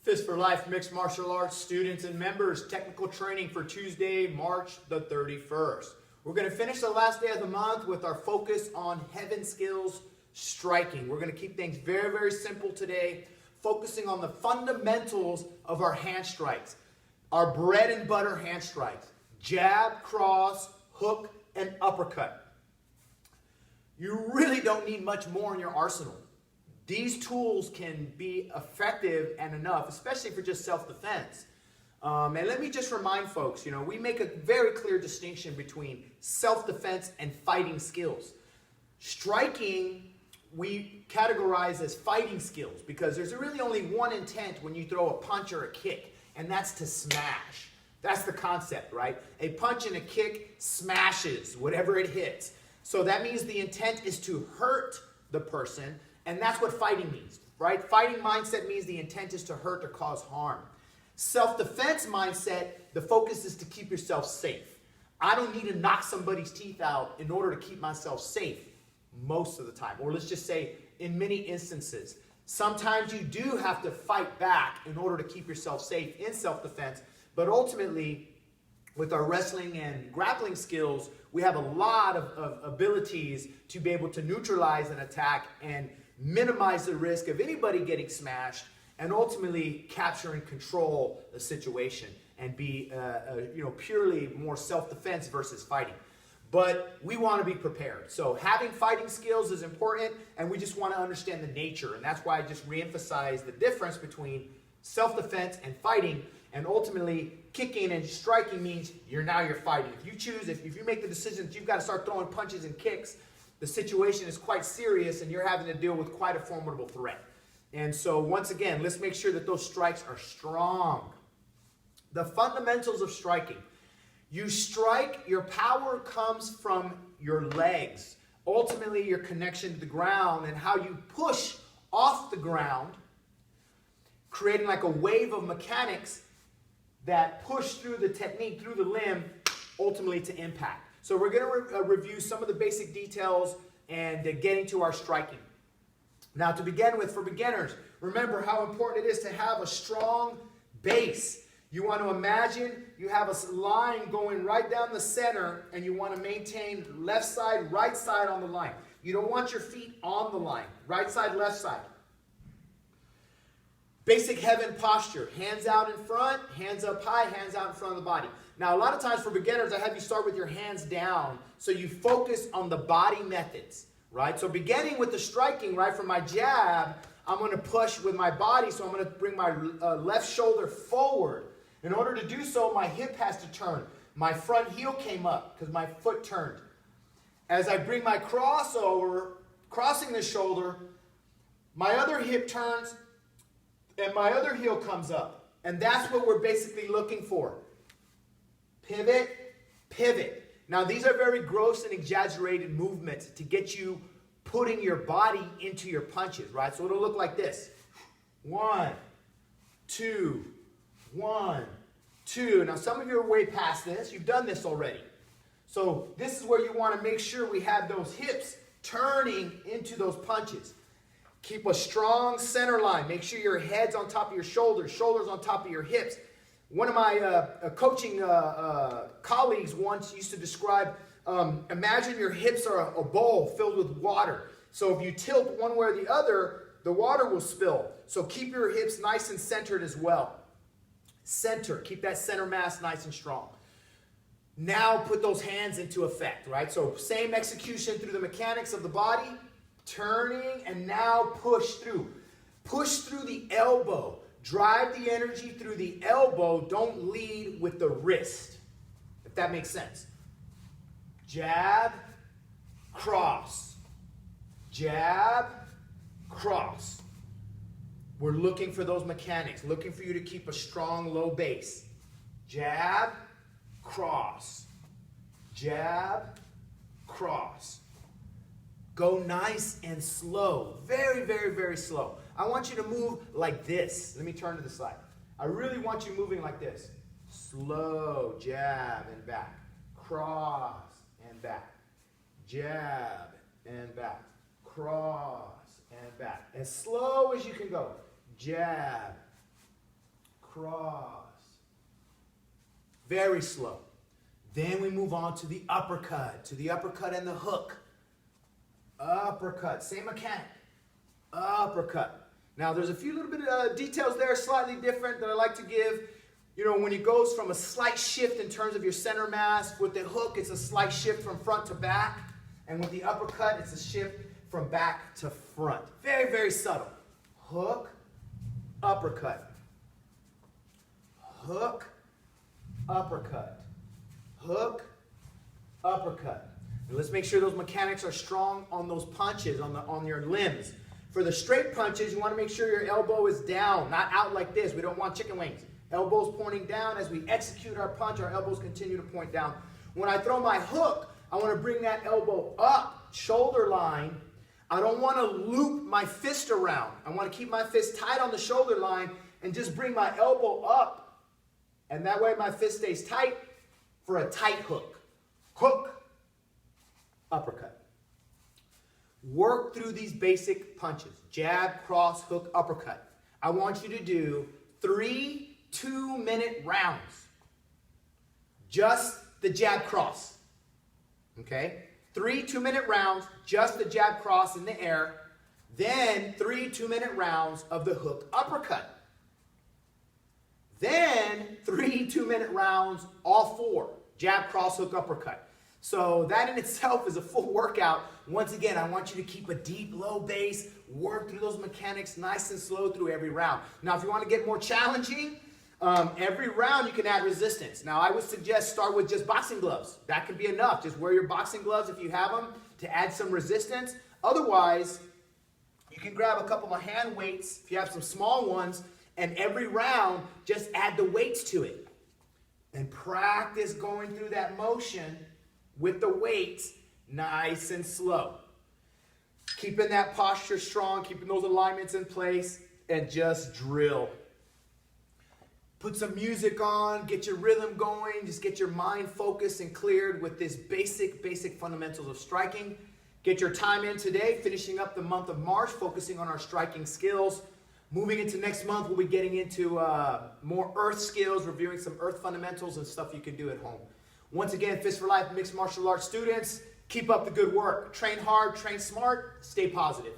Fist for Life Mixed Martial Arts students and members, technical training for Tuesday, March the 31st. We're going to finish the last day of the month with our focus on Heaven Skills striking. We're going to keep things very, very simple today, focusing on the fundamentals of our hand strikes, our bread and butter hand strikes: jab, cross, hook, and uppercut. You really don't need much more in your arsenal. These tools can be effective and enough, especially for just self-defense. And let me just remind folks, we make a very clear distinction between self-defense and fighting skills. Striking, we categorize as fighting skills because there's really only one intent when you throw a punch or a kick, and that's to smash. That's the concept, right? A punch and a kick smashes whatever it hits. So that means the intent is to hurt the person. And that's what fighting means, right? Fighting mindset means the intent is to hurt or cause harm. Self-defense mindset, the focus is to keep yourself safe. I don't need to knock somebody's teeth out in order to keep myself safe most of the time. Or let's just say in many instances. Sometimes you do have to fight back in order to keep yourself safe in self-defense. But ultimately, with our wrestling and grappling skills, we have a lot of abilities to be able to neutralize an attack and minimize the risk of anybody getting smashed, and ultimately capture and control the situation and be purely more self-defense versus fighting. But we want to be prepared. So having fighting skills is important, and we just want to understand the nature. And that's why I just reemphasize the difference between self-defense and fighting. And ultimately, kicking and striking means you're fighting. If you make the decision that you've got to start throwing punches and kicks, the situation is quite serious and you're having to deal with quite a formidable threat. And so once again, let's make sure that those strikes are strong. The fundamentals of striking. You strike, your power comes from your legs. Ultimately, your connection to the ground and how you push off the ground, creating like a wave of mechanics that push through the technique, through the limb, ultimately to impact. So we're going to review some of the basic details and getting to our striking. Now, to begin with, for beginners, remember how important it is to have a strong base. You want to imagine you have a line going right down the center, and you want to maintain left side, right side on the line. You don't want your feet on the line. Right side, left side. Basic heaven posture. Hands out in front, hands up high, hands out in front of the body. Now, a lot of times for beginners, I have you start with your hands down so you focus on the body methods, right? So beginning with the striking, right, from my jab, I'm going to push with my body, so I'm going to bring my left shoulder forward. In order to do so, my hip has to turn. My front heel came up because my foot turned. As I bring my crossover, crossing the shoulder, my other hip turns and my other heel comes up. And that's what we're basically looking for. Pivot, pivot. Now, these are very gross and exaggerated movements to get you putting your body into your punches, right? So it'll look like this. 1, 2, 1, 2. Now, some of you are way past this. You've done this already. So this is where you want to make sure we have those hips turning into those punches. Keep a strong center line. Make sure your head's on top of your shoulders, shoulders on top of your hips. One of my coaching colleagues once used to describe, imagine your hips are a bowl filled with water. So if you tilt one way or the other, the water will spill. So keep your hips nice and centered as well. Center, keep that center mass nice and strong. Now put those hands into effect, right? So same execution through the mechanics of the body, turning, and now push through. Push through the elbow. Drive the energy through the elbow. Don't lead with the wrist, if that makes sense. Jab, cross. Jab, cross. We're looking for those mechanics, looking for you to keep a strong low base. Jab, cross. Jab, cross. Go nice and slow. Very, very, very slow. I want you to move like this. Let me turn to the side. I really want you moving like this. Slow, jab and back. Cross and back. Jab and back. Cross and back. As slow as you can go. Jab cross. Very slow. Then we move on to the uppercut and the hook. Uppercut, same mechanic. Uppercut. Now there's a few little bit of details there, slightly different, that I like to give. You know, when it goes from a slight shift in terms of your center mass, with the hook it's a slight shift from front to back, and with the uppercut it's a shift from back to front. Very, very subtle. Hook, uppercut. Hook, uppercut. Hook, uppercut. And let's make sure those mechanics are strong on those punches, on your limbs. For the straight punches, you want to make sure your elbow is down, not out like this. We don't want chicken wings. Elbows pointing down. As we execute our punch, our elbows continue to point down. When I throw my hook, I want to bring that elbow up, shoulder line. I don't want to loop my fist around. I want to keep my fist tight on the shoulder line and just bring my elbow up. And that way my fist stays tight for a tight hook. Hook, uppercut. Work through these basic punches. Jab, cross, hook, uppercut. I want you to do 3 2-minute rounds. Just the jab cross. Okay? 3 2-minute rounds, just the jab cross in the air. Then 3 2-minute rounds of the hook uppercut. Then 3 2-minute rounds, all 4. Jab, cross, hook, uppercut. So that in itself is a full workout. Once again, I want you to keep a deep, low base, work through those mechanics nice and slow through every round. Now, if you want to get more challenging, every round you can add resistance. Now, I would suggest start with just boxing gloves. That can be enough. Just wear your boxing gloves if you have them to add some resistance. Otherwise, you can grab a couple of hand weights if you have some small ones, and every round, just add the weights to it. And practice going through that motion with the weights nice and slow. Keeping that posture strong, keeping those alignments in place, and just drill. Put some music on, get your rhythm going, just get your mind focused and cleared with this basic fundamentals of striking. Get your time in today, finishing up the month of March, focusing on our striking skills. Moving into next month, we'll be getting into more earth skills, reviewing some earth fundamentals and stuff you can do at home. Once again, Fist for Life mixed martial arts students, keep up the good work. Train hard, train smart, stay positive.